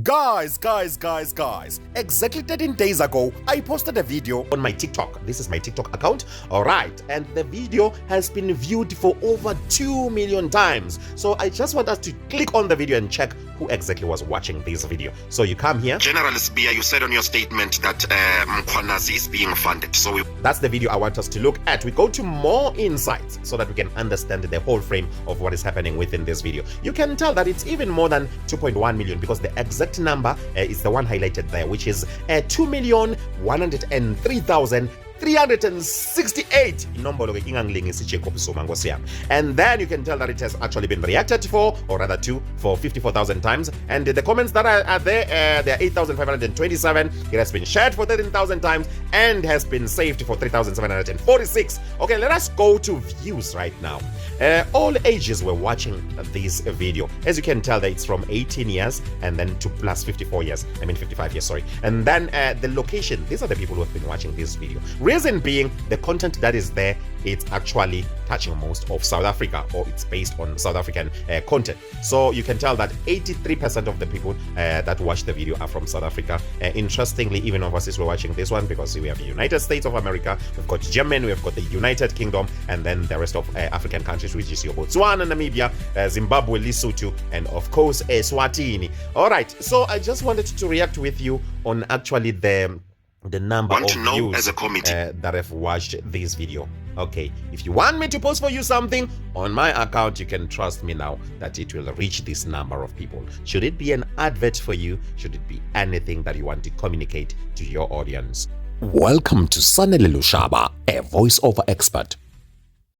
Guys, exactly 13 days ago, I posted a video on my TikTok. This is my TikTok account, all right, and the video has been viewed for over 2 million times. So I just want us to click on the video and check who exactly was watching this video. So you come here. General Sibia, you said on your statement that Mkhwanazi is being funded. So that's the video I want us to look at. We go to more insights so that we can understand the whole frame of what is happening within this video. You can tell that it's even more than 2.1 million because the exact number is the one highlighted there, which is 2,103,368. And then you can tell that it has actually been reacted for, or rather for 54,000 times. And the comments that are there, there are 8,527. It has been shared for 13,000 times and has been saved for 3,746. Okay, let us go to views right now. All ages were watching this video. As you can tell, that it's from 18 years and then to plus 55 years, sorry. And then the location, these are the people who have been watching this video. Reason being, the content that is there, it's actually touching most of South Africa, or it's based on South African content. So you can tell that 83% of the people that watch the video are from South Africa. Interestingly, even overseas we're watching this one because we have the United States of America, we've got Germany, we've got the United Kingdom, and then the rest of African countries, which is your Botswana, Namibia, Zimbabwe, Lesotho, and of course Eswatini. All right, so I just wanted to react with you on actually the number of views as a committee that have watched this video. Okay, if you want me to post for you something on my account, you can trust me now that it will reach this number of people. Should it be an advert for you? Should it be anything that you want to communicate to your audience? Welcome to Sanele Lushaba, a voiceover expert.